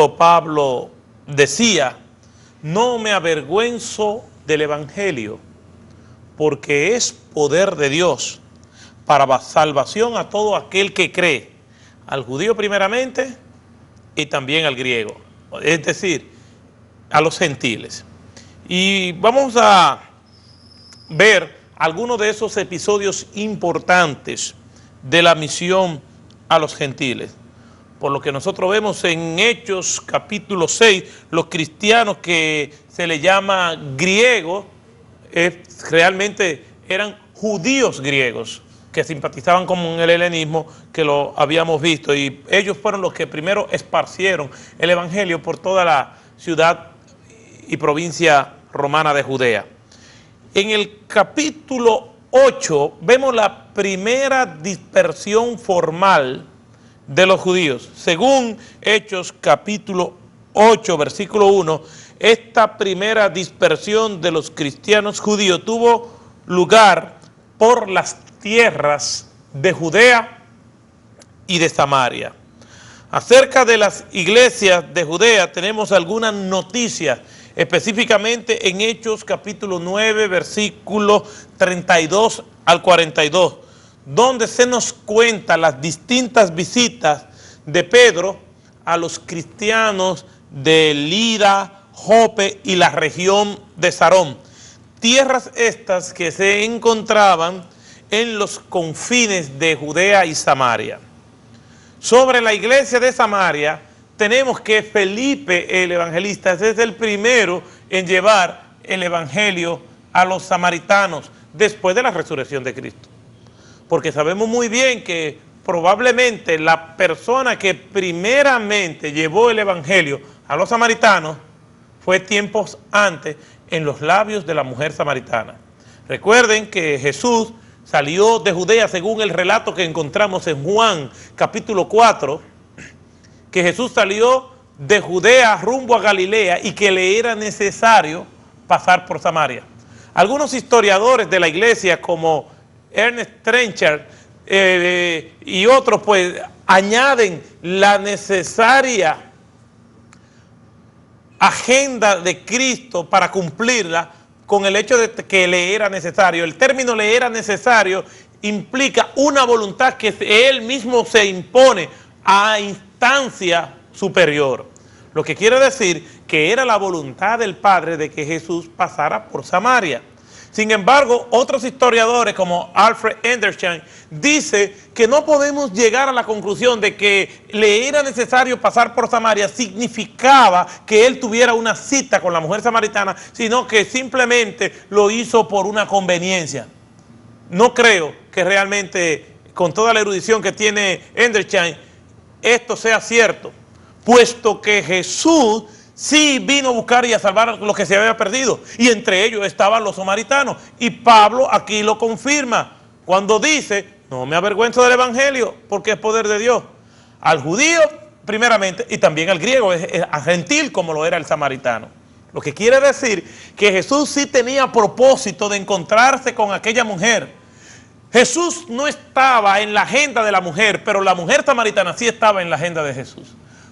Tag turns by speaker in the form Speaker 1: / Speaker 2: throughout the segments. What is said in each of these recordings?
Speaker 1: apóstol Pablo decía: no me avergüenzo del Evangelio, porque es poder de Dios para salvación a todo aquel que cree, al judío primeramente y también al griego, es decir, a los gentiles. Y vamos a ver algunos de esos episodios importantes de la misión a los gentiles. Por lo que nosotros vemos en Hechos capítulo 6, los cristianos que se les llama griegos, realmente eran judíos griegos que simpatizaban con el helenismo, que lo habíamos visto, y ellos fueron los que primero esparcieron el evangelio por toda la ciudad y provincia romana de Judea. En el capítulo 8 vemos la primera dispersión formal de los judíos. Según Hechos capítulo 8, versículo 1, esta primera dispersión de los cristianos judíos tuvo lugar por las tierras de Judea y de Samaria. Acerca de las iglesias de Judea tenemos algunas noticias, específicamente en Hechos capítulo 9, versículos 32 al 42, donde se nos cuenta las distintas visitas de Pedro a los cristianos de Lida, Jope y la región de Sarón. Tierras estas que se encontraban en los confines de Judea y Samaria. Sobre la iglesia de Samaria tenemos que Felipe el evangelista es el primero en llevar el evangelio a los samaritanos después de la resurrección de Cristo. Porque sabemos muy bien que probablemente la persona que primeramente llevó el evangelio a los samaritanos fue tiempos antes en los labios de la mujer samaritana. Recuerden que Jesús salió de Judea según el relato que encontramos en Juan capítulo 4, que Jesús salió de Judea rumbo a Galilea y que le era necesario pasar por Samaria. Algunos historiadores de la iglesia como Ernest Trenchard y otros pues añaden la necesaria agenda de Cristo para cumplirla con el hecho de que le era necesario. El término le era necesario implica una voluntad que él mismo se impone a instancia superior. Lo que quiere decir que era la voluntad del Padre de que Jesús pasara por Samaria. Sin embargo, otros historiadores como Alfred Edersheim dice que no podemos llegar a la conclusión de que le era necesario pasar por Samaria significaba que él tuviera una cita con la mujer samaritana, sino que simplemente lo hizo por una conveniencia. No creo que realmente, con toda la erudición que tiene Edersheim, esto sea cierto, puesto que Jesús sí vino a buscar y a salvar lo que se había perdido, y entre ellos estaban los samaritanos, y Pablo aquí lo confirma, cuando dice, no me avergüenzo del evangelio, porque es poder de Dios, al judío primeramente, y también al griego, es gentil como lo era el samaritano. Lo que quiere decir que Jesús sí tenía propósito de encontrarse con aquella mujer. Jesús no estaba en la agenda de la mujer, pero la mujer samaritana sí estaba en la agenda de Jesús.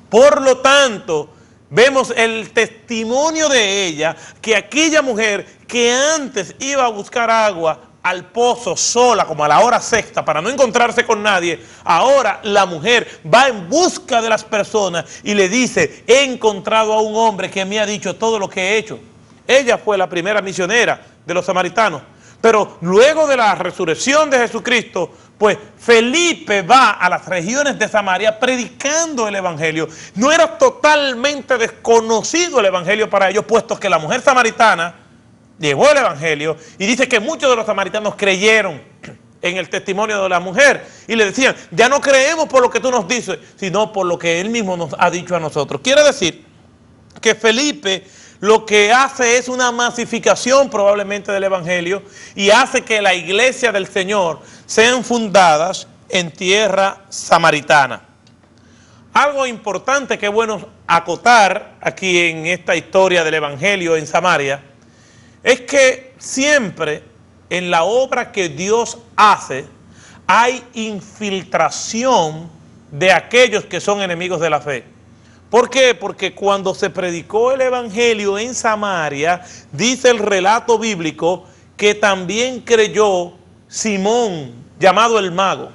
Speaker 1: Por lo tanto, vemos el testimonio de ella, que aquella mujer que antes iba a buscar agua al pozo sola, como a la hora sexta, para no encontrarse con nadie, ahora la mujer va en busca de las personas y le dice, he encontrado a un hombre que me ha dicho todo lo que he hecho. Ella fue la primera misionera de los samaritanos. Pero luego de la resurrección de Jesucristo, pues Felipe va a las regiones de Samaria predicando el evangelio. No era totalmente desconocido el evangelio para ellos, puesto que la mujer samaritana llevó el evangelio y dice que muchos de los samaritanos creyeron en el testimonio de la mujer y le decían, ya no creemos por lo que tú nos dices, sino por lo que él mismo nos ha dicho a nosotros. Quiere decir que Felipe lo que hace es una masificación probablemente del evangelio y hace que la iglesia del Señor sean fundadas en tierra samaritana. Algo importante que es bueno acotar aquí en esta historia del evangelio en Samaria es que siempre en la obra que Dios hace hay infiltración de aquellos que son enemigos de la fe. ¿Por qué? Porque cuando se predicó el evangelio en Samaria, dice el relato bíblico que también creyó Simón, llamado el mago.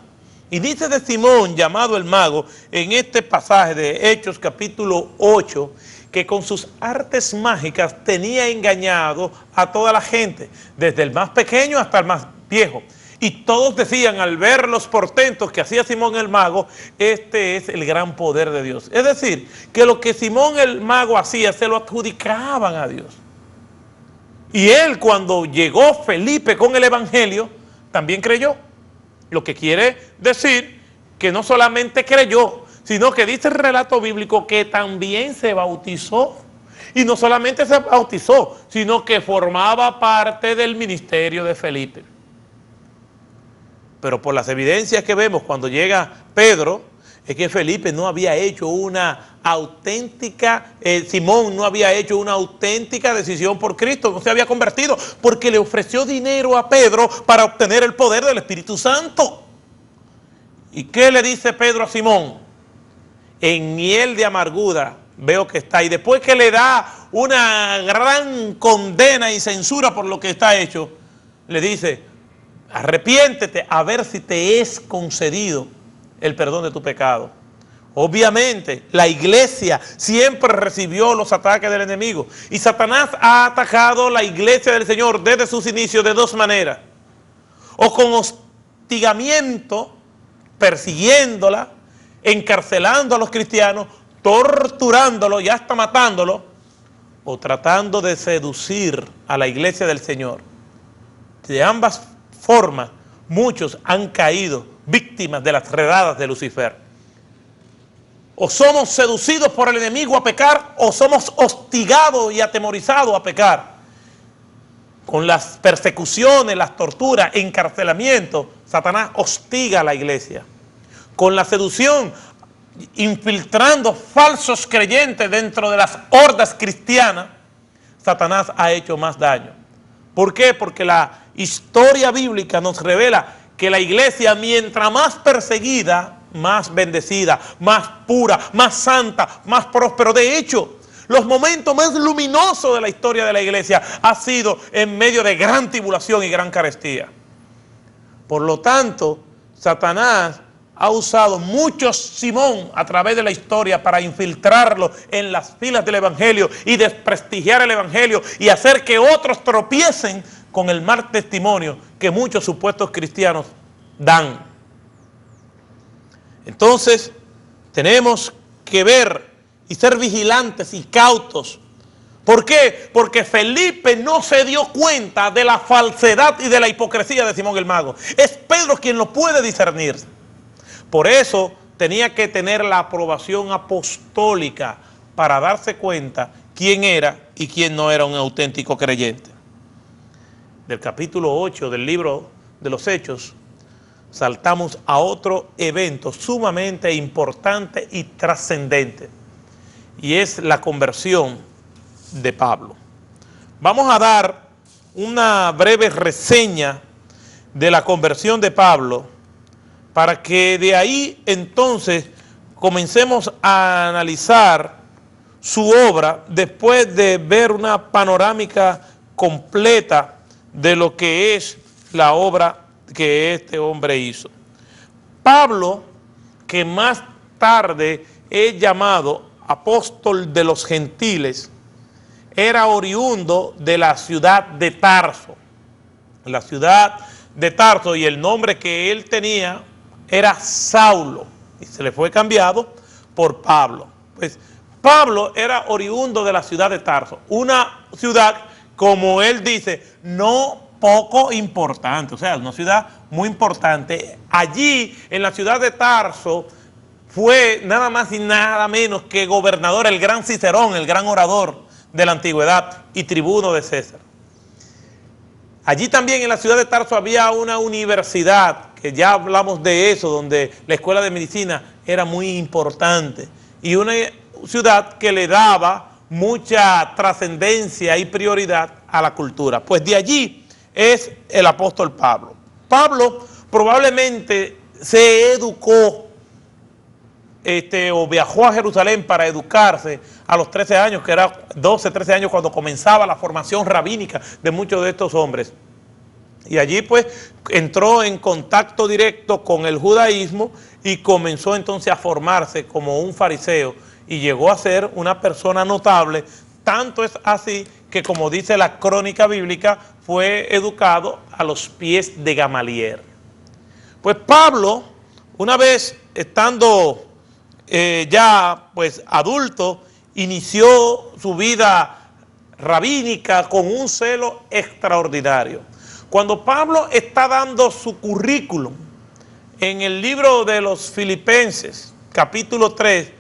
Speaker 1: Y dice de Simón, llamado el mago, en este pasaje de Hechos capítulo 8, que con sus artes mágicas tenía engañado a toda la gente, desde el más pequeño hasta el más viejo. Y todos decían al ver los portentos que hacía Simón el mago, este es el gran poder de Dios. Es decir, que lo que Simón el mago hacía se lo adjudicaban a Dios. Y él, cuando llegó Felipe con el evangelio, también creyó. Lo que quiere decir que no solamente creyó, sino que dice el relato bíblico que también se bautizó. Y no solamente se bautizó, sino que formaba parte del ministerio de Felipe. Pero por las evidencias que vemos cuando llega Pedro, es que Felipe no había hecho una auténtica, Simón no había hecho una auténtica decisión por Cristo, no se había convertido, porque le ofreció dinero a Pedro para obtener el poder del Espíritu Santo. ¿Y qué le dice Pedro a Simón? En miel de amargura veo que está, y después que le da una gran condena y censura por lo que está hecho, le dice: arrepiéntete a ver si te es concedido el perdón de tu pecado. Obviamente, la iglesia siempre recibió los ataques del enemigo. Y Satanás ha atacado la iglesia del Señor desde sus inicios de dos maneras. O con hostigamiento, persiguiéndola, encarcelando a los cristianos, torturándolos y hasta matándolos, o tratando de seducir a la iglesia del Señor. De ambas formas, muchos han caído víctimas de las redadas de Lucifer. O somos seducidos por el enemigo a pecar, o somos hostigados y atemorizados a pecar. Con las persecuciones, las torturas, encarcelamiento, Satanás hostiga a la iglesia. Con la seducción, infiltrando falsos creyentes dentro de las hordas cristianas, Satanás ha hecho más daño. ¿Por qué? Porque la historia bíblica nos revela que la iglesia, mientras más perseguida, más bendecida, más pura, más santa, más próspero. De hecho, los momentos más luminosos de la historia de la iglesia ha sido en medio de gran tribulación y gran carestía. Por lo tanto, Satanás ha usado muchos Simón a través de la historia para infiltrarlo en las filas del evangelio y desprestigiar el evangelio y hacer que otros tropiecen con el mal testimonio que muchos supuestos cristianos dan. Entonces, tenemos que ver y ser vigilantes y cautos. ¿Por qué? Porque Felipe no se dio cuenta de la falsedad y de la hipocresía de Simón el mago. Es Pedro quien lo puede discernir. Por eso tenía que tener la aprobación apostólica para darse cuenta quién era y quién no era un auténtico creyente. Del capítulo 8 del libro de los Hechos, saltamos a otro evento sumamente importante y trascendente, y es la conversión de Pablo. Vamos a dar una breve reseña de la conversión de Pablo, para que de ahí entonces comencemos a analizar su obra después de ver una panorámica completa de lo que es la obra que este hombre hizo. Pablo, que más tarde es llamado apóstol de los gentiles, era oriundo de la ciudad de Tarso. La ciudad de Tarso, y el nombre que él tenía era Saulo, y se le fue cambiado por Pablo. Pues Pablo era oriundo de la ciudad de Tarso, una ciudad, como él dice, no poco importante, o sea, una ciudad muy importante. Allí, en la ciudad de Tarso, fue nada más y nada menos que gobernador el gran Cicerón, el gran orador de la antigüedad y tribuno de César. Allí también en la ciudad de Tarso había una universidad, que ya hablamos de eso, donde la escuela de medicina era muy importante, y una ciudad que le daba mucha trascendencia y prioridad a la cultura. Pues de allí es el apóstol Pablo. Pablo probablemente se educó o viajó a Jerusalén para educarse a los 13 años, que era 12, 13 años cuando comenzaba la formación rabínica de muchos de estos hombres. Y allí pues entró en contacto directo con el judaísmo y comenzó entonces a formarse como un fariseo y llegó a ser una persona notable. Tanto es así que, como dice la crónica bíblica, fue educado a los pies de Gamaliel. Pues Pablo, una vez estando ya pues adulto, inició su vida rabínica con un celo extraordinario. Cuando Pablo está dando su currículum en el libro de los Filipenses, capítulo 3,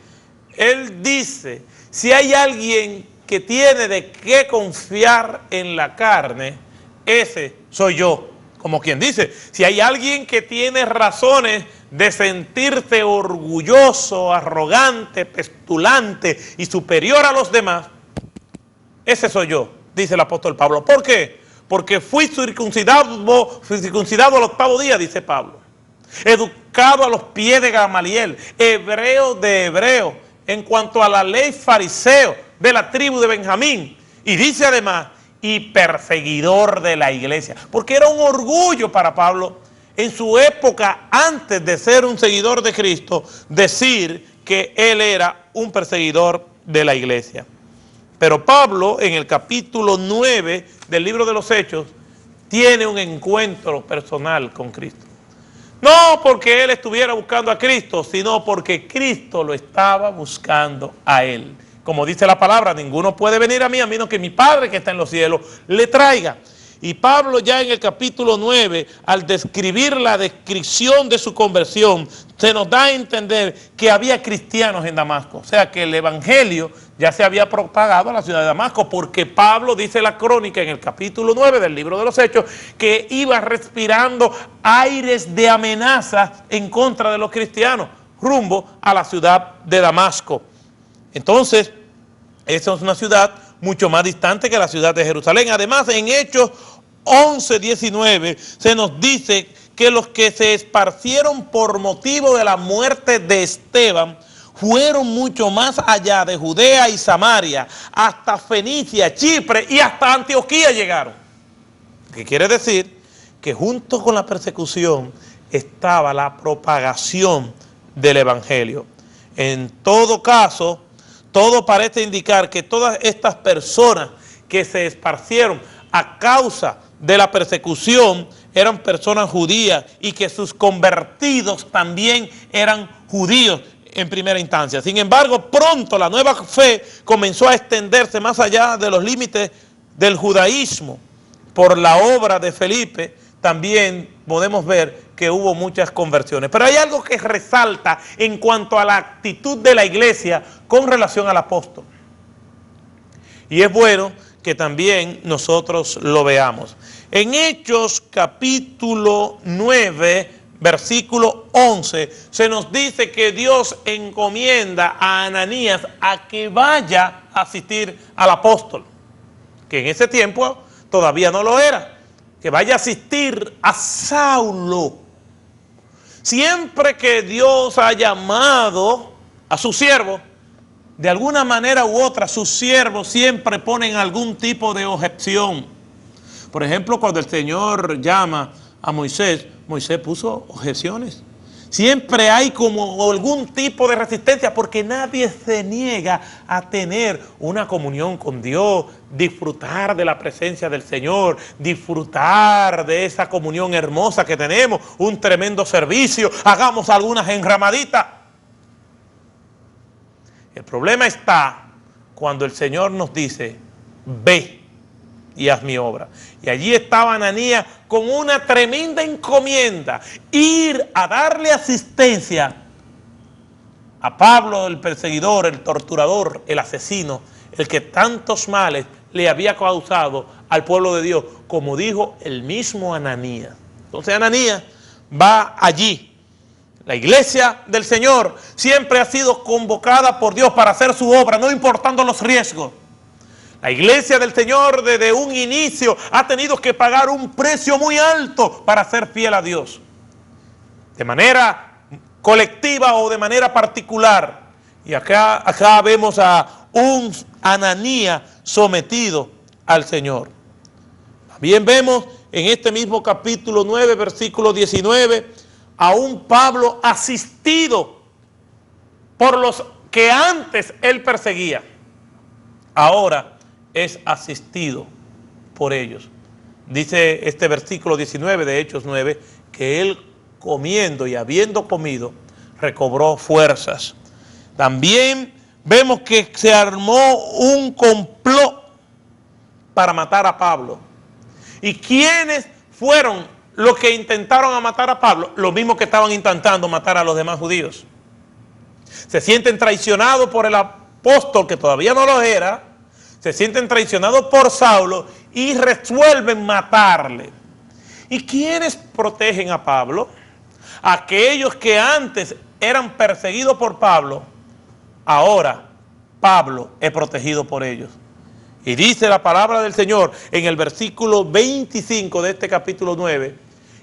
Speaker 1: él dice: si hay alguien que tiene de qué confiar en la carne, ese soy yo. Como quien dice, si hay alguien que tiene razones de sentirse orgulloso, arrogante, petulante y superior a los demás, ese soy yo, dice el apóstol Pablo. ¿Por qué? Porque fui circuncidado al octavo día, dice Pablo. Educado a los pies de Gamaliel, hebreo de hebreo, en cuanto a la ley, fariseo de la tribu de Benjamín. Y dice además, y perseguidor de la iglesia. Porque era un orgullo para Pablo, en su época, antes de ser un seguidor de Cristo, decir que él era un perseguidor de la iglesia. Pero Pablo, en el capítulo 9 del libro de los Hechos, tiene un encuentro personal con Cristo. No porque él estuviera buscando a Cristo, sino porque Cristo lo estaba buscando a él. Como dice la palabra, ninguno puede venir a menos que mi Padre que está en los cielos le traiga. Y Pablo, ya en el capítulo 9, al describir la descripción de su conversión, se nos da a entender que había cristianos en Damasco. O sea que el evangelio ya se había propagado a la ciudad de Damasco, porque Pablo, dice la crónica en el capítulo 9 del libro de los Hechos, que iba respirando aires de amenaza en contra de los cristianos, rumbo a la ciudad de Damasco. Entonces, esa es una ciudad mucho más distante que la ciudad de Jerusalén. Además, en Hechos 11:19 se nos dice que los que se esparcieron por motivo de la muerte de Esteban fueron mucho más allá de Judea y Samaria, hasta Fenicia, Chipre y hasta Antioquía llegaron. ¿Qué quiere decir? Que junto con la persecución estaba la propagación del evangelio. En todo caso, todo parece indicar que todas estas personas que se esparcieron a causa de la persecución eran personas judías y que sus convertidos también eran judíos en primera instancia. Sin embargo, pronto la nueva fe comenzó a extenderse más allá de los límites del judaísmo. Por la obra de Felipe también podemos ver que hubo muchas conversiones. Pero hay algo que resalta en cuanto a la actitud de la iglesia con relación al apóstol. Y es bueno que también nosotros lo veamos. En Hechos capítulo 9, versículo 11, se nos dice que Dios encomienda a Ananías a que vaya a asistir al apóstol, que en ese tiempo todavía no lo era, que vaya a asistir a Saulo. Siempre que Dios ha llamado a su siervo, de alguna manera u otra, sus siervos siempre ponen algún tipo de objeción. Por ejemplo, cuando el Señor llama a Moisés, Moisés puso objeciones. Siempre hay como algún tipo de resistencia, porque nadie se niega a tener una comunión con Dios, disfrutar de la presencia del Señor, disfrutar de esa comunión hermosa que tenemos, un tremendo servicio, hagamos algunas enramaditas. El problema está cuando el Señor nos dice, ve y haz mi obra. Y allí estaba Ananías con una tremenda encomienda, ir a darle asistencia a Pablo, el perseguidor, el torturador, el asesino, el que tantos males le había causado al pueblo de Dios, como dijo el mismo Ananías. Entonces Ananías va allí. La iglesia del Señor siempre ha sido convocada por Dios para hacer su obra, no importando los riesgos. La iglesia del Señor desde un inicio ha tenido que pagar un precio muy alto para ser fiel a Dios. De manera colectiva o de manera particular. Y acá vemos a un Ananías sometido al Señor. También vemos en este mismo capítulo 9, versículo 19, a un Pablo asistido por los que antes él perseguía. Ahora es asistido por ellos. Dice este versículo 19 de Hechos 9, que él comiendo y habiendo comido, recobró fuerzas. También vemos que se armó un complot para matar a Pablo. ¿Y quiénes fueron los que intentaron matar a Pablo? Los mismos que estaban intentando matar a los demás judíos. Se sienten traicionados por el apóstol, que todavía no lo era, se sienten traicionados por Saulo y resuelven matarle. ¿Y quiénes protegen a Pablo? Aquellos que antes eran perseguidos por Pablo, ahora Pablo es protegido por ellos. Y dice la palabra del Señor en el versículo 25 de este capítulo 9,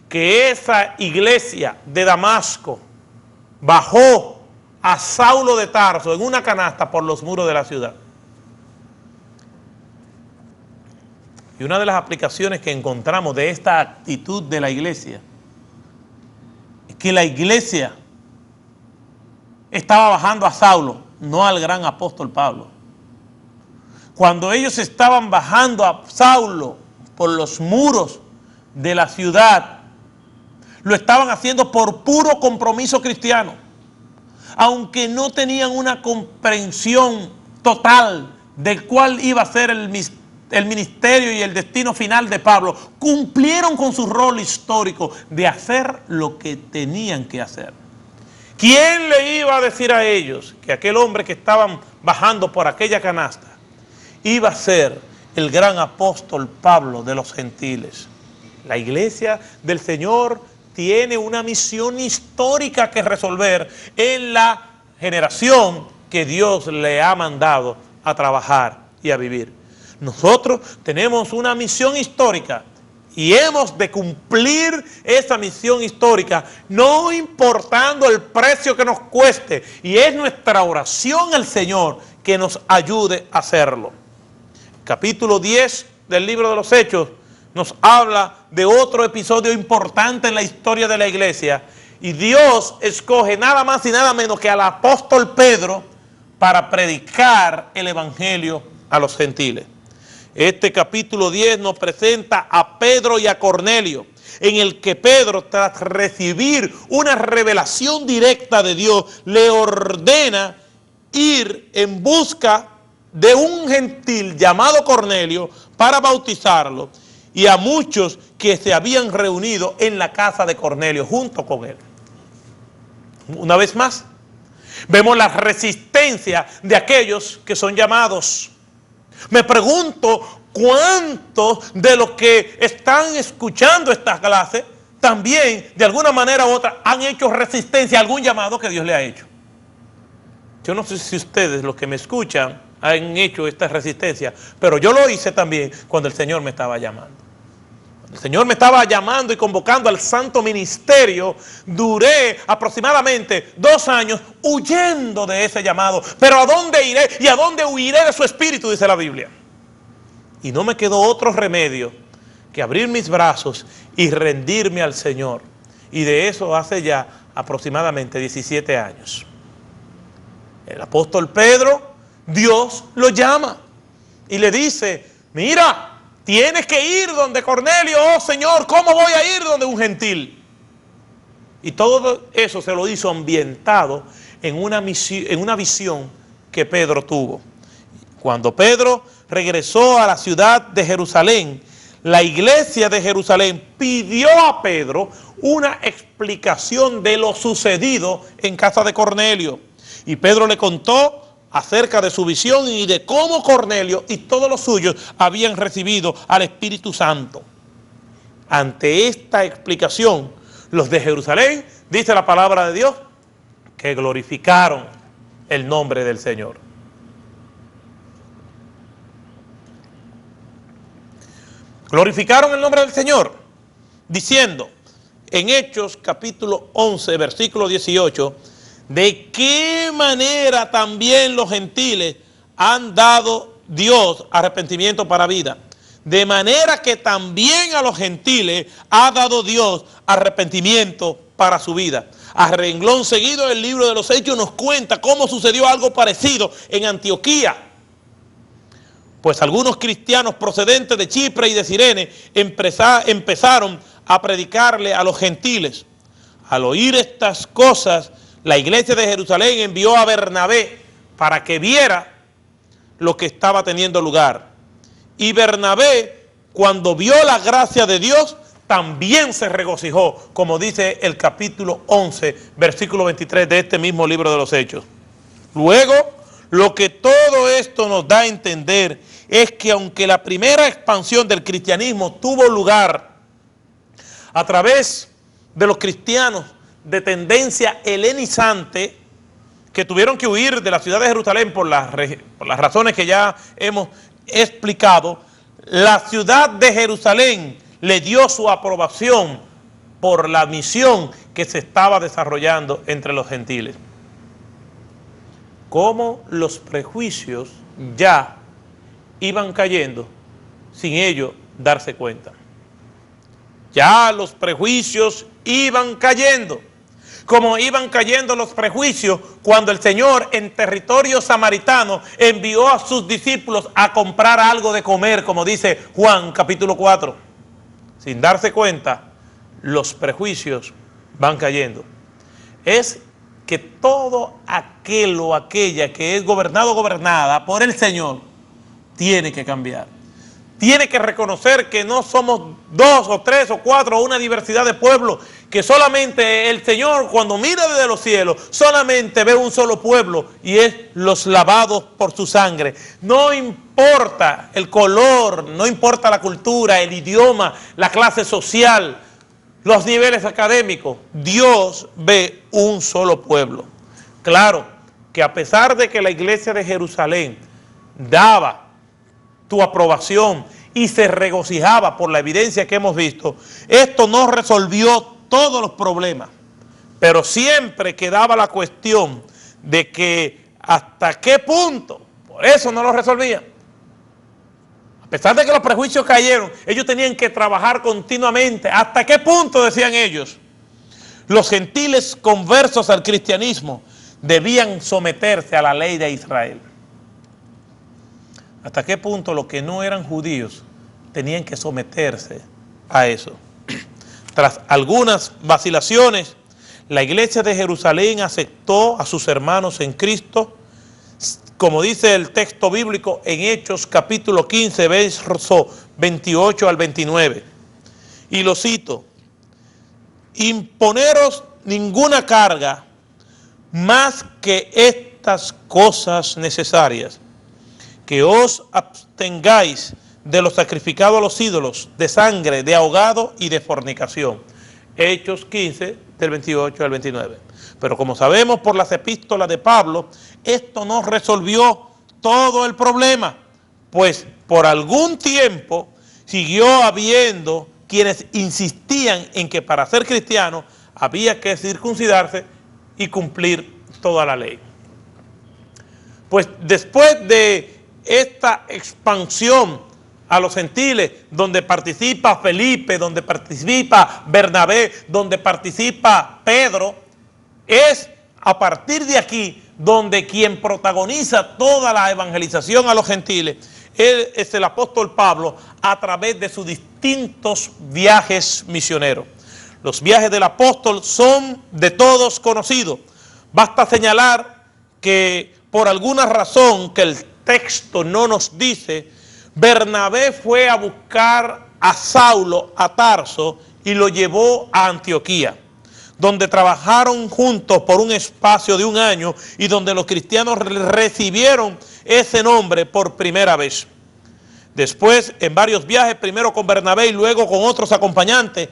Speaker 1: que esa iglesia de Damasco bajó a Saulo de Tarso en una canasta por los muros de la ciudad. Y una de las aplicaciones que encontramos de esta actitud de la iglesia es que la iglesia estaba bajando a Saulo, no al gran apóstol Pablo. Cuando ellos estaban bajando a Saulo por los muros de la ciudad, lo estaban haciendo por puro compromiso cristiano, aunque no tenían una comprensión total de cuál iba a ser el ministerio y el destino final de Pablo. Cumplieron con su rol histórico de hacer lo que tenían que hacer. ¿Quién le iba a decir a ellos que aquel hombre que estaban bajando por aquella canasta iba a ser el gran apóstol Pablo de los gentiles? La iglesia del Señor tiene una misión histórica que resolver en la generación que Dios le ha mandado a trabajar y a vivir. Nosotros tenemos una misión histórica y hemos de cumplir esa misión histórica, no importando el precio que nos cueste. Y es nuestra oración al Señor que nos ayude a hacerlo. Capítulo 10 del libro de los Hechos nos habla de otro episodio importante en la historia de la iglesia. Y Dios escoge nada más y nada menos que al apóstol Pedro para predicar el evangelio a los gentiles. Este capítulo 10 nos presenta a Pedro y a Cornelio, en el que Pedro, tras recibir una revelación directa de Dios, le ordena ir en busca de un gentil llamado Cornelio para bautizarlo, y a muchos que se habían reunido en la casa de Cornelio junto con él. Una vez más, vemos la resistencia de aquellos que son llamados. Me pregunto cuántos de los que están escuchando esta clase también, de alguna manera u otra, han hecho resistencia a algún llamado que Dios le ha hecho. Yo no sé si ustedes, los que me escuchan, han hecho esta resistencia, pero yo lo hice también cuando el Señor me estaba llamando. Cuando el Señor me estaba llamando y convocando al santo ministerio, duré aproximadamente 2 años huyendo de ese llamado. Pero ¿a dónde iré y a dónde huiré de su espíritu?, dice la Biblia. Y no me quedó otro remedio que abrir mis brazos y rendirme al Señor. Y de eso hace ya aproximadamente 17 años. El apóstol Pedro, Dios lo llama y le dice: mira, tienes que ir donde Cornelio. Oh Señor, ¿cómo voy a ir donde un gentil? Y todo eso se lo hizo ambientado en una visión que Pedro tuvo. Cuando Pedro regresó a la ciudad de Jerusalén, la iglesia de Jerusalén pidió a Pedro una explicación de lo sucedido en casa de Cornelio. Y Pedro le contó acerca de su visión y de cómo Cornelio y todos los suyos habían recibido al Espíritu Santo. Ante esta explicación, los de Jerusalén, dice la palabra de Dios, que glorificaron el nombre del Señor. Glorificaron el nombre del Señor, diciendo: en Hechos capítulo 11, versículo 18, de qué manera también los gentiles han dado Dios arrepentimiento para vida. De manera que también a los gentiles ha dado Dios arrepentimiento para su vida. A renglón seguido, el libro de los Hechos nos cuenta cómo sucedió algo parecido en Antioquía. Pues algunos cristianos procedentes de Chipre y de Cirene empezaron a predicarle a los gentiles. Al oír estas cosas, la iglesia de Jerusalén envió a Bernabé para que viera lo que estaba teniendo lugar. Y Bernabé, cuando vio la gracia de Dios, también se regocijó, como dice el capítulo 11, versículo 23 de este mismo libro de los Hechos. Luego, lo que todo esto nos da a entender es que aunque la primera expansión del cristianismo tuvo lugar a través de los cristianos de tendencia helenizante, que tuvieron que huir de la ciudad de Jerusalén por las razones que ya hemos explicado, la ciudad de Jerusalén le dio su aprobación por la misión que se estaba desarrollando entre los gentiles. Cómo los prejuicios ya iban cayendo sin ellos darse cuenta. Ya los prejuicios iban cayendo, como iban cayendo los prejuicios cuando el Señor en territorio samaritano envió a sus discípulos a comprar algo de comer, como dice Juan capítulo 4. Sin darse cuenta, los prejuicios van cayendo. Es que todo aquel o aquella que es gobernado o gobernada por el Señor tiene que cambiar. Tiene que reconocer que no somos 2 o 3 o 4 o una diversidad de pueblos, que solamente el Señor, cuando mira desde los cielos, solamente ve un solo pueblo y es los lavados por su sangre. No importa el color, no importa la cultura, el idioma, la clase social, los niveles académicos, Dios ve un solo pueblo. Claro que a pesar de que la iglesia de Jerusalén daba tu aprobación y se regocijaba por la evidencia que hemos visto, esto no resolvió todos los problemas, pero siempre quedaba la cuestión de que hasta qué punto, por eso no lo resolvían. A pesar de que los prejuicios cayeron, ellos tenían que trabajar continuamente. ¿Hasta qué punto, decían ellos, los gentiles conversos al cristianismo debían someterse a la ley de Israel? ¿Hasta qué punto los que no eran judíos tenían que someterse a eso? Tras algunas vacilaciones, la iglesia de Jerusalén aceptó a sus hermanos en Cristo, como dice el texto bíblico en Hechos capítulo 15, verso 28 al 29. Y lo cito: imponeros ninguna carga más que estas cosas necesarias, que os abstengáis de lo sacrificado a los ídolos, de sangre, de ahogado y de fornicación. Hechos 15, del 28 al 29. Pero como sabemos por las epístolas de Pablo, esto no resolvió todo el problema, pues por algún tiempo siguió habiendo quienes insistían en que para ser cristiano había que circuncidarse y cumplir toda la ley. Pues después de esta expansión a los gentiles, donde participa Felipe, donde participa Bernabé, donde participa Pedro, es a partir de aquí donde quien protagoniza toda la evangelización a los gentiles es el apóstol Pablo, a través de sus distintos viajes misioneros. Los viajes del apóstol son de todos conocidos. Basta señalar que por alguna razón que el texto no nos dice, Bernabé fue a buscar a Saulo a Tarso y lo llevó a Antioquía, donde trabajaron juntos por un espacio de 1 año y donde los cristianos recibieron ese nombre por primera vez. Después, en varios viajes, primero con Bernabé y luego con otros acompañantes,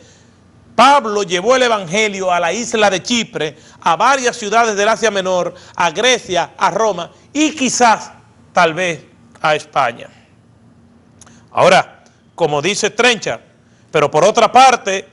Speaker 1: Pablo llevó el evangelio a la isla de Chipre, a varias ciudades del Asia Menor, a Grecia, a Roma y quizás, tal vez, a España. Ahora, como dice Trenchard, pero por otra parte,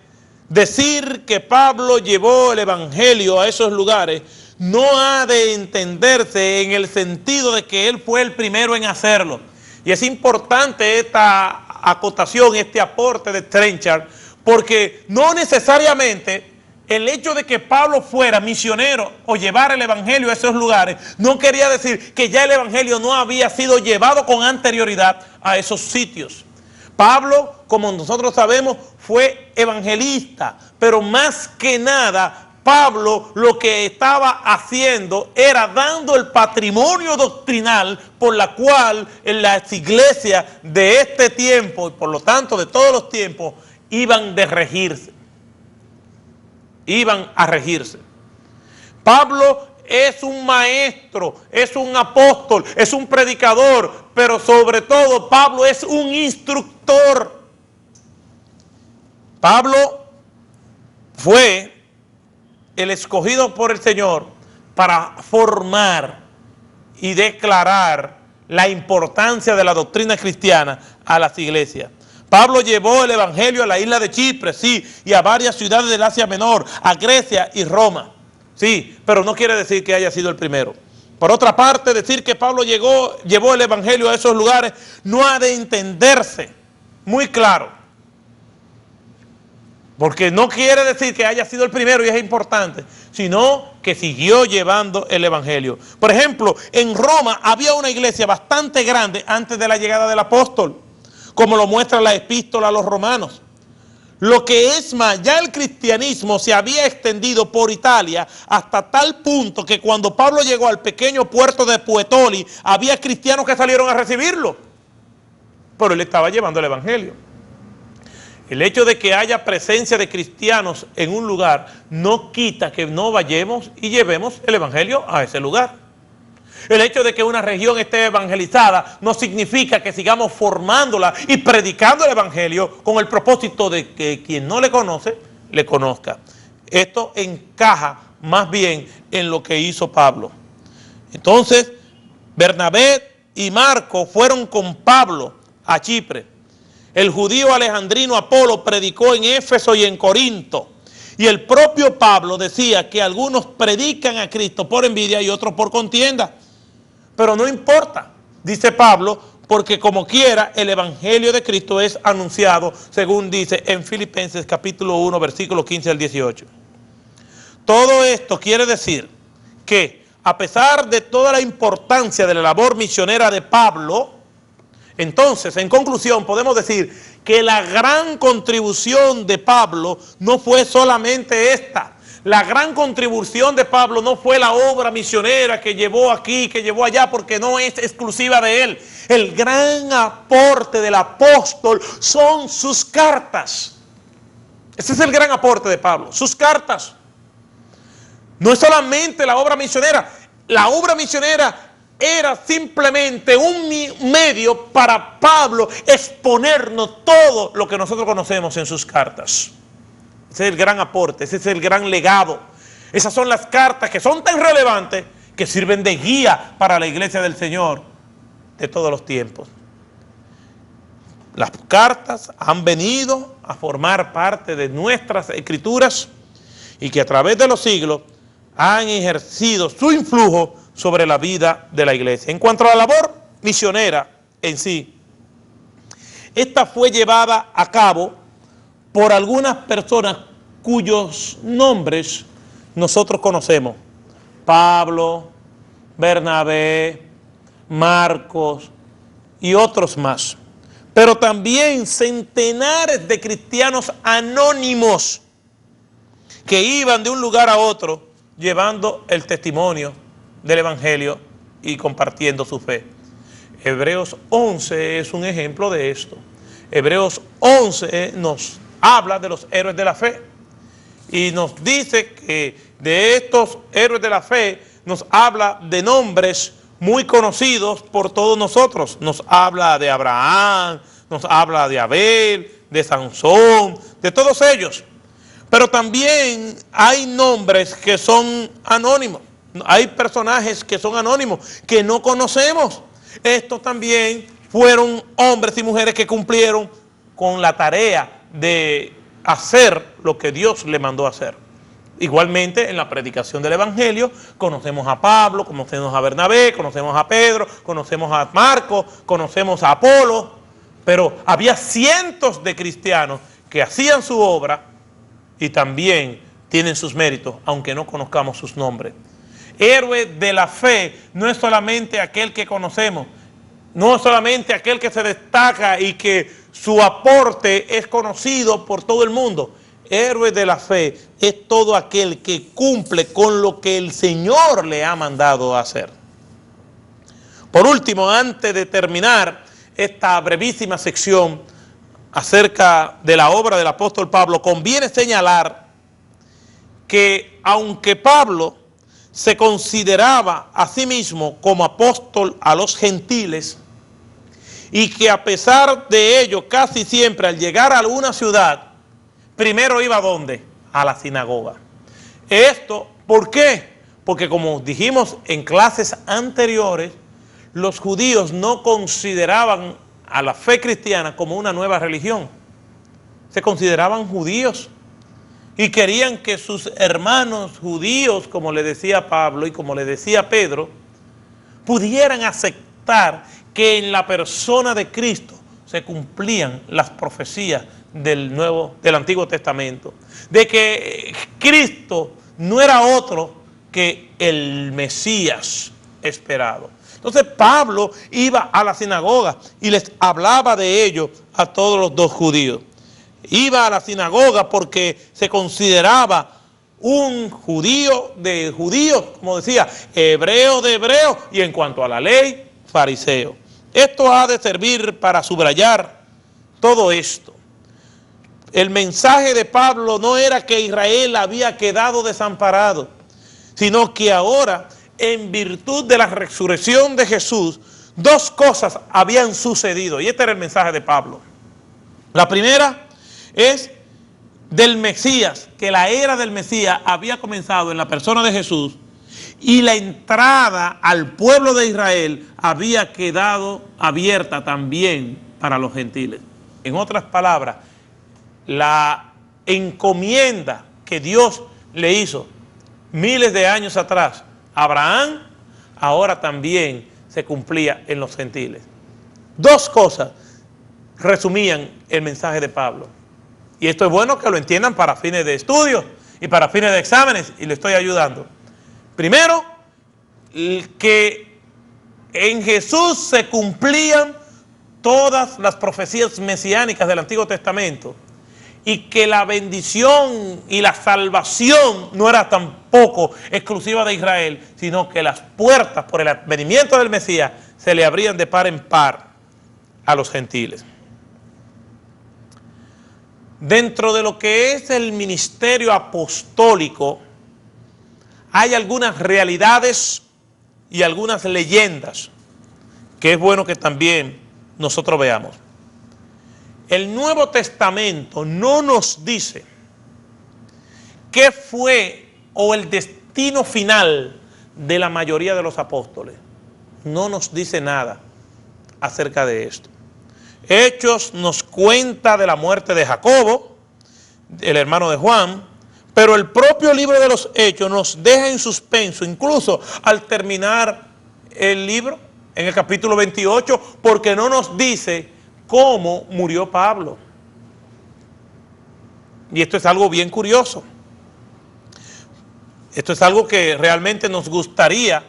Speaker 1: decir que Pablo llevó el evangelio a esos lugares no ha de entenderse en el sentido de que él fue el primero en hacerlo. Y es importante esta acotación, este aporte de Trenchard, porque no necesariamente el hecho de que Pablo fuera misionero o llevar el evangelio a esos lugares no quería decir que ya el evangelio no había sido llevado con anterioridad a esos sitios. Pablo, como nosotros sabemos, fue evangelista, pero más que nada Pablo lo que estaba haciendo era dando el patrimonio doctrinal por la cual en las iglesias de este tiempo y por lo tanto de todos los tiempos iban a regirse. Pablo es un maestro, es un apóstol, es un predicador, pero sobre todo Pablo es un instructor. Pablo fue el escogido por el Señor para formar y declarar la importancia de la doctrina cristiana a las iglesias. Pablo llevó el evangelio a la isla de Chipre, sí, y a varias ciudades del Asia Menor, a Grecia y Roma, sí, pero no quiere decir que haya sido el primero. Por otra parte, decir que Pablo llevó el evangelio a esos lugares no ha de entenderse muy claro. Porque no quiere decir que haya sido el primero y es importante, sino que siguió llevando el evangelio. Por ejemplo, en Roma había una iglesia bastante grande antes de la llegada del apóstol, como lo muestra la epístola a los romanos. Lo que es más, ya el cristianismo se había extendido por Italia hasta tal punto que cuando Pablo llegó al pequeño puerto de Puetoli, había cristianos que salieron a recibirlo. Pero él estaba llevando el evangelio. El hecho de que haya presencia de cristianos en un lugar no quita que no vayamos y llevemos el evangelio a ese lugar. El hecho de que una región esté evangelizada no significa que sigamos formándola y predicando el evangelio con el propósito de que quien no le conoce, le conozca. Esto encaja más bien en lo que hizo Pablo. Entonces, Bernabé y Marcos fueron con Pablo a Chipre. El judío alejandrino Apolo predicó en Éfeso y en Corinto. Y el propio Pablo decía que algunos predican a Cristo por envidia y otros por contienda. Pero no importa, dice Pablo, porque como quiera el evangelio de Cristo es anunciado, según dice en Filipenses capítulo 1, versículos 15 al 18. Todo esto quiere decir que a pesar de toda la importancia de la labor misionera de Pablo, entonces, en conclusión, podemos decir que la gran contribución de Pablo no fue solamente esta. La gran contribución de Pablo no fue la obra misionera que llevó aquí, que llevó allá, porque no es exclusiva de él. El gran aporte del apóstol son sus cartas. Ese es el gran aporte de Pablo, sus cartas. No es solamente la obra misionera. La obra misionera era simplemente un medio para Pablo exponernos todo lo que nosotros conocemos en sus cartas. Ese es el gran aporte, ese es el gran legado. Esas son las cartas que son tan relevantes que sirven de guía para la iglesia del Señor de todos los tiempos. Las cartas han venido a formar parte de nuestras escrituras y que a través de los siglos han ejercido su influjo sobre la vida de la iglesia. En cuanto a la labor misionera en sí, esta fue llevada a cabo por algunas personas cuyos nombres nosotros conocemos: Pablo, Bernabé, Marcos y otros más. Pero también centenares de cristianos anónimos que iban de un lugar a otro llevando el testimonio del evangelio y compartiendo su fe. Hebreos 11 es un ejemplo de esto. Hebreos 11 nos habla de los héroes de la fe y nos dice que de estos héroes de la fe nos habla de nombres muy conocidos por todos nosotros. Nos habla de Abraham, nos habla de Abel, de Sansón, de todos ellos. Pero también hay nombres que son anónimos. Hay personajes que son anónimos, que no conocemos. Estos también fueron hombres y mujeres que cumplieron con la tarea de hacer lo que Dios le mandó a hacer. Igualmente, en la predicación del Evangelio, conocemos a Pablo, conocemos a Bernabé, conocemos a Pedro, conocemos a Marcos, conocemos a Apolo, pero había cientos de cristianos que hacían su obra y también tienen sus méritos, aunque no conozcamos sus nombres. Héroe de la fe no es solamente aquel que conocemos, no es solamente aquel que se destaca y que su aporte es conocido por todo el mundo. Héroe de la fe es todo aquel que cumple con lo que el Señor le ha mandado a hacer. Por último, antes de terminar esta brevísima sección acerca de la obra del apóstol Pablo, conviene señalar que aunque Pablo se consideraba a sí mismo como apóstol a los gentiles, y que a pesar de ello casi siempre al llegar a alguna ciudad, primero iba ¿a dónde? A la sinagoga. Esto, ¿por qué? Porque como dijimos en clases anteriores, los judíos no consideraban a la fe cristiana como una nueva religión. Se consideraban judíos y querían que sus hermanos judíos, como le decía Pablo y como le decía Pedro, pudieran aceptar que en la persona de Cristo se cumplían las profecías del Antiguo Testamento, de que Cristo no era otro que el Mesías esperado. Entonces Pablo iba a la sinagoga y les hablaba de ello a todos los dos judíos. Iba a la sinagoga porque se consideraba un judío de judíos, como decía, hebreo de hebreos, y en cuanto a la ley, fariseo. Esto ha de servir para subrayar todo esto. El mensaje de Pablo no era que Israel había quedado desamparado, sino que ahora, en virtud de la resurrección de Jesús, dos cosas habían sucedido. Y este era el mensaje de Pablo. La primera es del Mesías, que la era del Mesías había comenzado en la persona de Jesús, y la entrada al pueblo de Israel había quedado abierta también para los gentiles. En otras palabras, la encomienda que Dios le hizo miles de años atrás a Abraham, ahora también se cumplía en los gentiles. Dos cosas resumían el mensaje de Pablo. Y esto es bueno que lo entiendan para fines de estudio y para fines de exámenes, y le estoy ayudando. Primero, que en Jesús se cumplían todas las profecías mesiánicas del Antiguo Testamento, y que la bendición y la salvación no era tampoco exclusiva de Israel, sino que las puertas por el advenimiento del Mesías se le abrían de par en par a los gentiles. Dentro de lo que es el ministerio apostólico, hay algunas realidades y algunas leyendas que es bueno que también nosotros veamos. El Nuevo Testamento no nos dice qué fue o el destino final de la mayoría de los apóstoles. No nos dice nada acerca de esto. Hechos nos cuenta de la muerte de Jacobo, el hermano de Juan, pero el propio libro de los Hechos nos deja en suspenso, incluso al terminar el libro, en el capítulo 28, porque no nos dice cómo murió Pablo. Y esto es algo bien curioso. Esto es algo que realmente nos gustaría,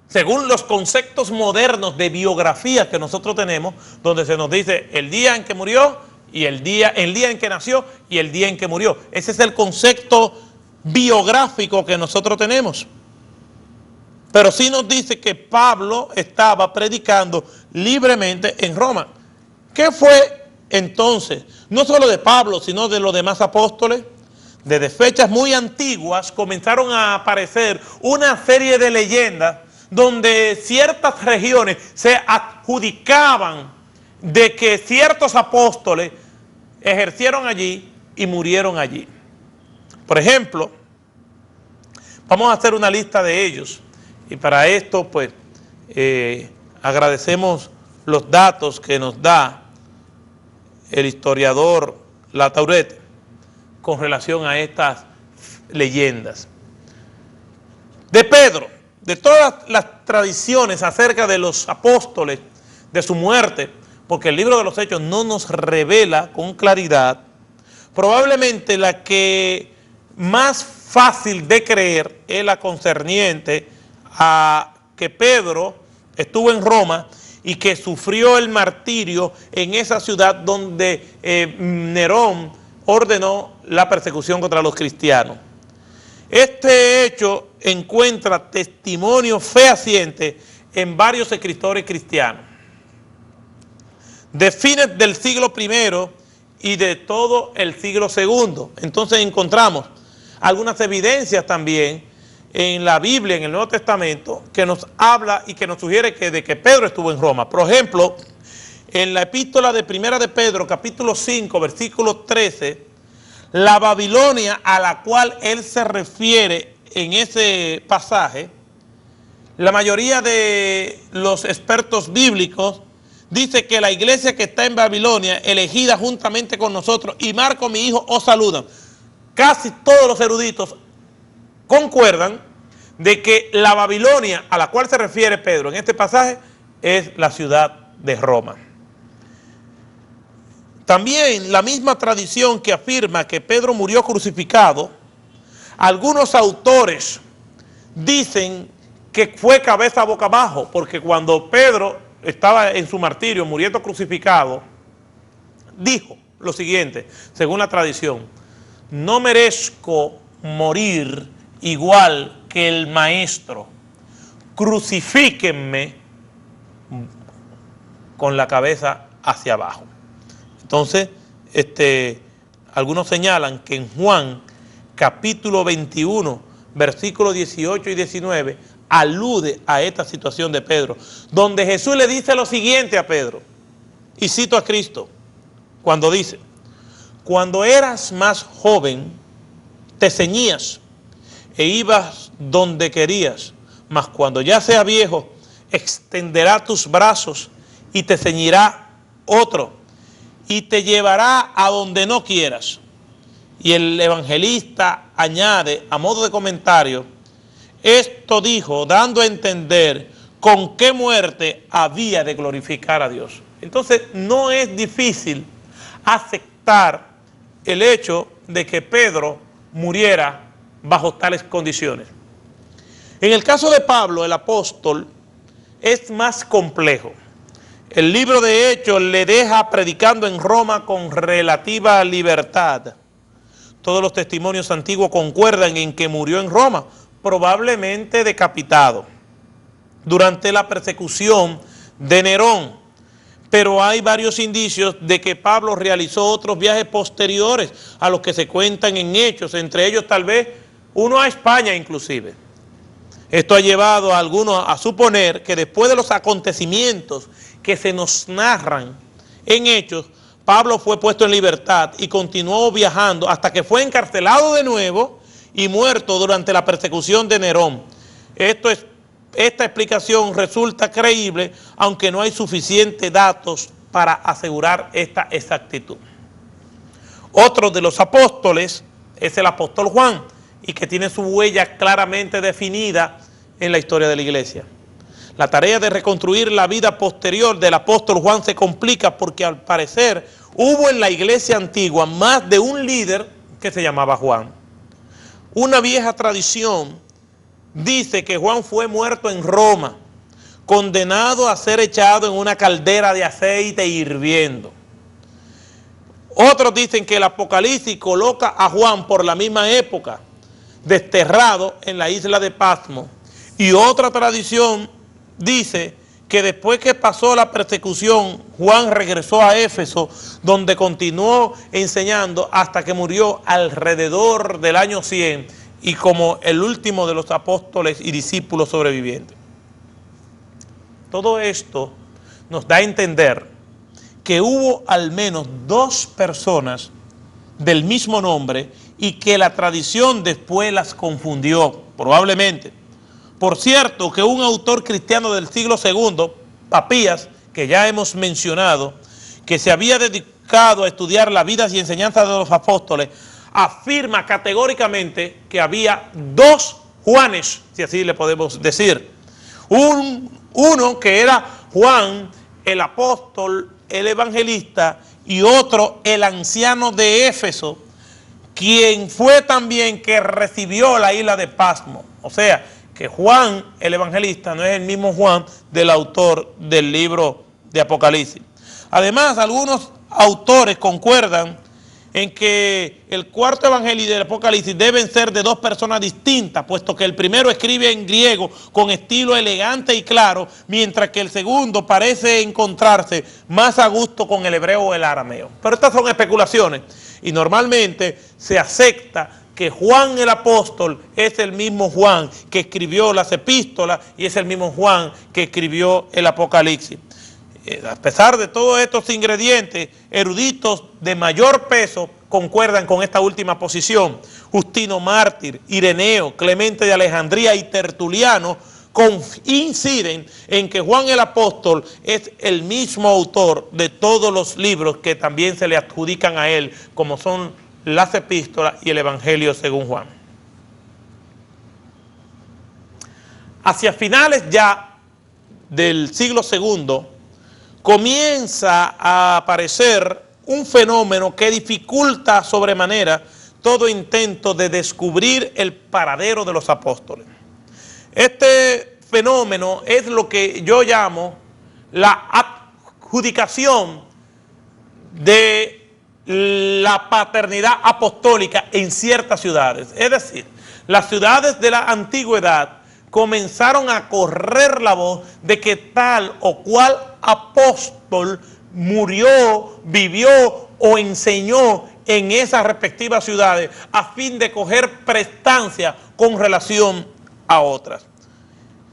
Speaker 1: según los conceptos modernos de biografía que nosotros tenemos, donde se nos dice el día en que murió, y el día en que nació y el día en que murió. Ese es el concepto biográfico que nosotros tenemos. Pero sí nos dice que Pablo estaba predicando libremente en Roma. ¿Qué fue entonces? No solo de Pablo, sino de los demás apóstoles. Desde fechas muy antiguas comenzaron a aparecer una serie de leyendas donde ciertas regiones se adjudicaban de que ciertos apóstoles ejercieron allí y murieron allí. Por ejemplo, vamos a hacer una lista de ellos, y para esto pues agradecemos los datos que nos da el historiador Latauret. con relación a estas leyendas. De Pedro, de todas las tradiciones acerca de los apóstoles, de su muerte, porque el libro de los Hechos no nos revela con claridad, probablemente la que más fácil de creer es la concerniente a que Pedro estuvo en Roma y que sufrió el martirio en esa ciudad donde Nerón ordenó la persecución contra los cristianos. Este hecho encuentra testimonio fehaciente en varios escritores cristianos, de fines del siglo I y de todo el siglo II. Entonces encontramos algunas evidencias también en la Biblia, en el Nuevo Testamento, que nos habla y que nos sugiere de que Pedro estuvo en Roma. Por ejemplo, en la epístola de Primera de Pedro, capítulo 5, versículo 13, la Babilonia a la cual él se refiere en ese pasaje, la mayoría de los expertos bíblicos dice que la iglesia que está en Babilonia, elegida juntamente con nosotros, y Marco, mi hijo, os saludan. Casi todos los eruditos concuerdan de que la Babilonia a la cual se refiere Pedro en este pasaje es la ciudad de Roma. También la misma tradición que afirma que Pedro murió crucificado, algunos autores dicen que fue cabeza boca abajo, porque cuando Pedro estaba en su martirio, muriendo crucificado, dijo lo siguiente, según la tradición: no merezco morir igual que el maestro, crucifíquenme con la cabeza hacia abajo. Entonces, algunos señalan que en Juan capítulo 21, versículos 18 y 19, alude a esta situación de Pedro, donde Jesús le dice lo siguiente a Pedro, y cito a Cristo, cuando dice: cuando eras más joven, te ceñías e ibas donde querías, mas cuando ya sea viejo, extenderá tus brazos y te ceñirá otro, y te llevará a donde no quieras. Y el evangelista añade, a modo de comentario, esto dijo dando a entender con qué muerte había de glorificar a Dios. Entonces no es difícil aceptar el hecho de que Pedro muriera bajo tales condiciones. En el caso de Pablo, el apóstol, es más complejo. El libro de Hechos le deja predicando en Roma con relativa libertad. Todos los testimonios antiguos concuerdan en que murió en Roma, probablemente decapitado, durante la persecución de Nerón. Pero hay varios indicios de que Pablo realizó otros viajes posteriores a los que se cuentan en Hechos, entre ellos tal vez uno a España inclusive. Esto ha llevado a algunos a suponer que después de los acontecimientos que se nos narran en Hechos, Pablo fue puesto en libertad y continuó viajando hasta que fue encarcelado de nuevo y muerto durante la persecución de Nerón. Esta explicación resulta creíble, aunque no hay suficientes datos para asegurar esta exactitud. Otro de los apóstoles es el apóstol Juan, y que tiene su huella claramente definida en la historia de la iglesia. La tarea de reconstruir la vida posterior del apóstol Juan se complica porque al parecer hubo en la iglesia antigua más de un líder que se llamaba Juan. Una vieja tradición dice que Juan fue muerto en Roma, condenado a ser echado en una caldera de aceite hirviendo. Otros dicen que el Apocalipsis coloca a Juan por la misma época, desterrado en la isla de Patmos. Y otra tradición dice que después que pasó la persecución, Juan regresó a Éfeso, donde continuó enseñando hasta que murió alrededor del año 100, y como el último de los apóstoles y discípulos sobrevivientes. Todo esto nos da a entender que hubo al menos dos personas del mismo nombre y que la tradición después las confundió, probablemente. Por cierto, que un autor cristiano del siglo II, Papías, que ya hemos mencionado, que se había dedicado a estudiar la vida y enseñanza de los apóstoles, afirma categóricamente que había dos Juanes, si así le podemos decir. Uno que era Juan, el apóstol, el evangelista, y otro, el anciano de Éfeso, quien fue también que recibió la isla de Pasmo. O sea, que Juan, el evangelista, no es el mismo Juan del autor del libro de Apocalipsis. Además, algunos autores concuerdan en que el cuarto evangelio del Apocalipsis deben ser de dos personas distintas, puesto que el primero escribe en griego con estilo elegante y claro, mientras que el segundo parece encontrarse más a gusto con el hebreo o el arameo. Pero estas son especulaciones y normalmente se acepta que Juan el apóstol es el mismo Juan que escribió las epístolas y es el mismo Juan que escribió el Apocalipsis. A pesar de todos estos ingredientes, eruditos de mayor peso concuerdan con esta última posición. Justino Mártir, Ireneo, Clemente de Alejandría y Tertuliano inciden en que Juan el apóstol es el mismo autor de todos los libros que también se le adjudican a él, como son las epístolas y el evangelio según Juan. Hacia finales ya del siglo II, comienza a aparecer un fenómeno que dificulta sobremanera todo intento de descubrir el paradero de los apóstoles. Este fenómeno es lo que yo llamo la adjudicación de la paternidad apostólica en ciertas ciudades. Es decir, las ciudades de la antigüedad comenzaron a correr la voz de que tal o cual apóstol murió, vivió o enseñó en esas respectivas ciudades a fin de coger prestancia con relación a otras.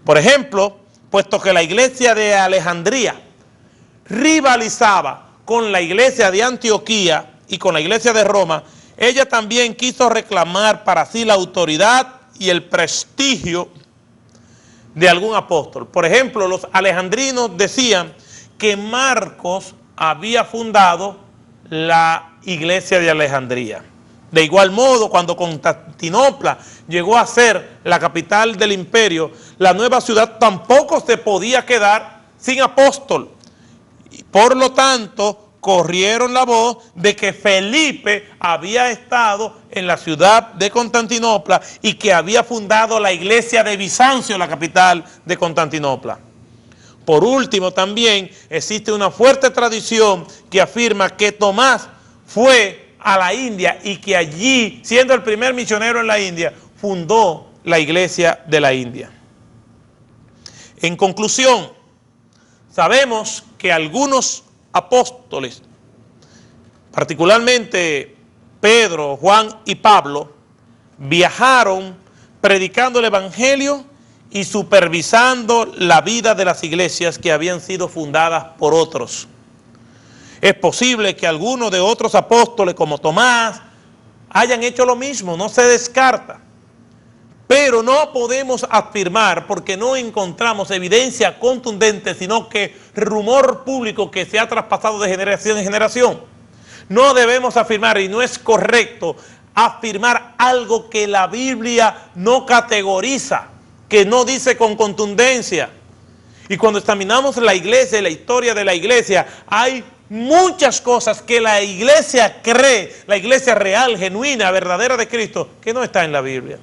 Speaker 1: Por ejemplo, puesto que la iglesia de Alejandría rivalizaba con la iglesia de Antioquía y con la iglesia de Roma, ella también quiso reclamar para sí la autoridad y el prestigio de algún apóstol. Por ejemplo, los alejandrinos decían que Marcos había fundado la iglesia de Alejandría. De igual modo, cuando Constantinopla llegó a ser la capital del imperio, la nueva ciudad tampoco se podía quedar sin apóstol. Y por lo tanto, corrieron la voz de que Felipe había estado en la ciudad de Constantinopla y que había fundado la iglesia de Bizancio, la capital de Constantinopla. Por último, también existe una fuerte tradición que afirma que Tomás fue a la India y que allí, siendo el primer misionero en la India, fundó la iglesia de la India. En conclusión, sabemos que algunos apóstoles, particularmente Pedro, Juan y Pablo, viajaron predicando el evangelio y supervisando la vida de las iglesias que habían sido fundadas por otros. Es posible que algunos de otros apóstoles como Tomás hayan hecho lo mismo, no se descarta. Pero no podemos afirmar porque no encontramos evidencia contundente, sino que rumor público que se ha traspasado de generación en generación. No debemos afirmar, y no es correcto afirmar algo que la Biblia no categoriza, que no dice con contundencia. Y cuando examinamos la iglesia y la historia de la iglesia, hay muchas cosas que la iglesia cree, la iglesia real, genuina, verdadera de Cristo, que no está en la Biblia.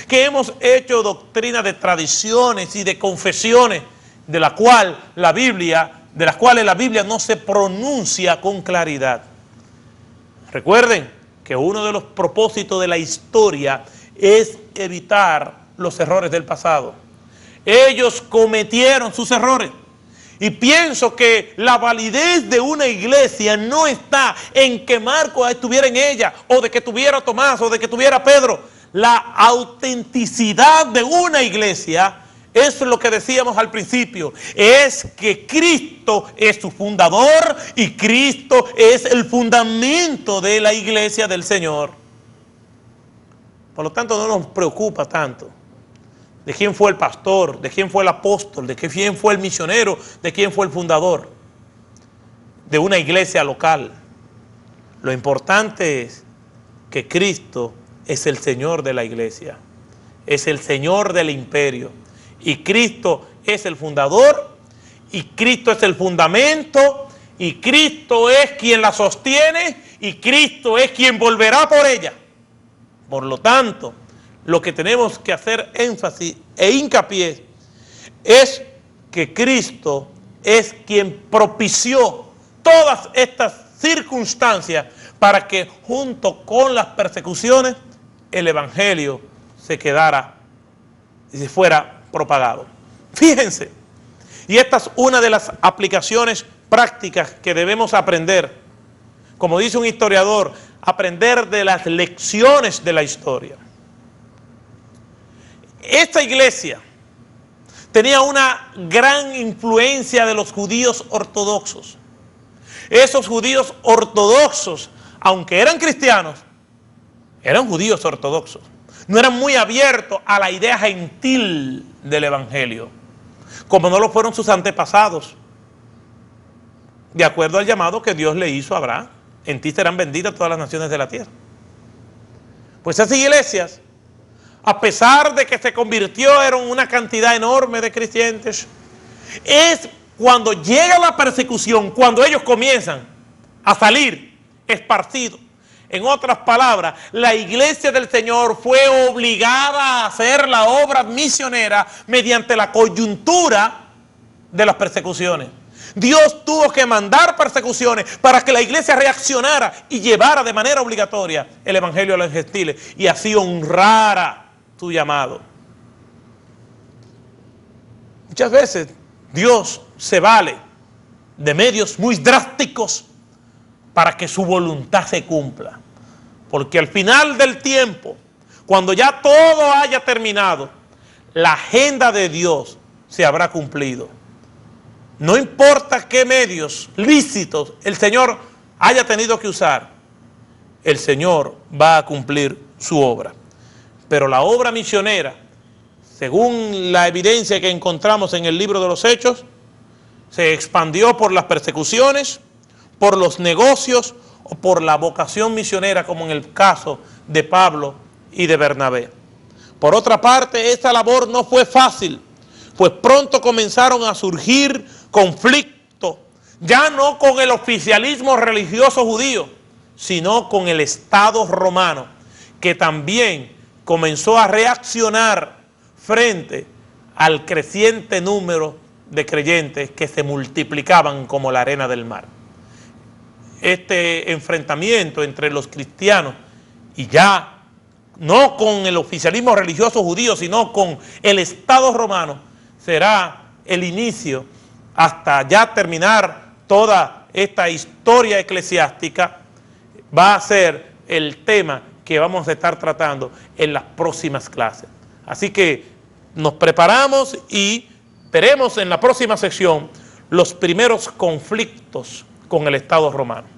Speaker 1: Que hemos hecho doctrina de tradiciones y de confesiones de las cuales la Biblia no se pronuncia con claridad. Recuerden que uno de los propósitos de la historia es evitar los errores del pasado. Ellos cometieron sus errores. Y pienso que la validez de una iglesia no está en que Marcos estuviera en ella, o de que tuviera Tomás, o de que tuviera Pedro. La autenticidad de una iglesia, eso es lo que decíamos al principio, es que Cristo es su fundador y Cristo es el fundamento de la iglesia del Señor. Por lo tanto, no nos preocupa tanto de quién fue el pastor, de quién fue el apóstol, de quién fue el misionero, de quién fue el fundador de una iglesia local. Lo importante es que Cristo es el Señor de la iglesia, es el Señor del imperio, y Cristo es el fundador, y Cristo es el fundamento, y Cristo es quien la sostiene, y Cristo es quien volverá por ella. Por lo tanto, lo que tenemos que hacer énfasis e hincapié es que Cristo es quien propició todas estas circunstancias para que junto con las persecuciones el evangelio se quedara y se fuera propagado. Fíjense, y esta es una de las aplicaciones prácticas que debemos aprender. Como dice un historiador, aprender de las lecciones de la historia. Esta iglesia tenía una gran influencia de los judíos ortodoxos. Esos judíos ortodoxos, aunque eran cristianos, eran judíos ortodoxos. No eran muy abiertos a la idea gentil del evangelio, como no lo fueron sus antepasados, de acuerdo al llamado que Dios le hizo a Abraham: en ti serán benditas todas las naciones de la tierra. Pues esas iglesias, a pesar de que se convirtieron una cantidad enorme de creyentes, es cuando llega la persecución, cuando ellos comienzan a salir esparcidos. En otras palabras, la iglesia del Señor fue obligada a hacer la obra misionera mediante la coyuntura de las persecuciones. Dios tuvo que mandar persecuciones para que la iglesia reaccionara y llevara de manera obligatoria el evangelio a los gentiles y así honrara su llamado. Muchas veces Dios se vale de medios muy drásticos para que su voluntad se cumpla. Porque al final del tiempo, cuando ya todo haya terminado, la agenda de Dios se habrá cumplido. No importa qué medios lícitos el Señor haya tenido que usar, el Señor va a cumplir su obra. Pero la obra misionera, según la evidencia que encontramos en el libro de los Hechos, se expandió por las persecuciones, por los negocios o por la vocación misionera, como en el caso de Pablo y de Bernabé. Por otra parte, esta labor no fue fácil, pues pronto comenzaron a surgir conflictos, ya no con el oficialismo religioso judío, sino con el Estado romano, que también comenzó a reaccionar frente al creciente número de creyentes que se multiplicaban como la arena del mar. Este enfrentamiento entre los cristianos, y ya no con el oficialismo religioso judío, sino con el Estado romano, será el inicio hasta ya terminar toda esta historia eclesiástica. Va a ser el tema que vamos a estar tratando en las próximas clases. Así que nos preparamos y veremos en la próxima sección los primeros conflictos con el Estado romano.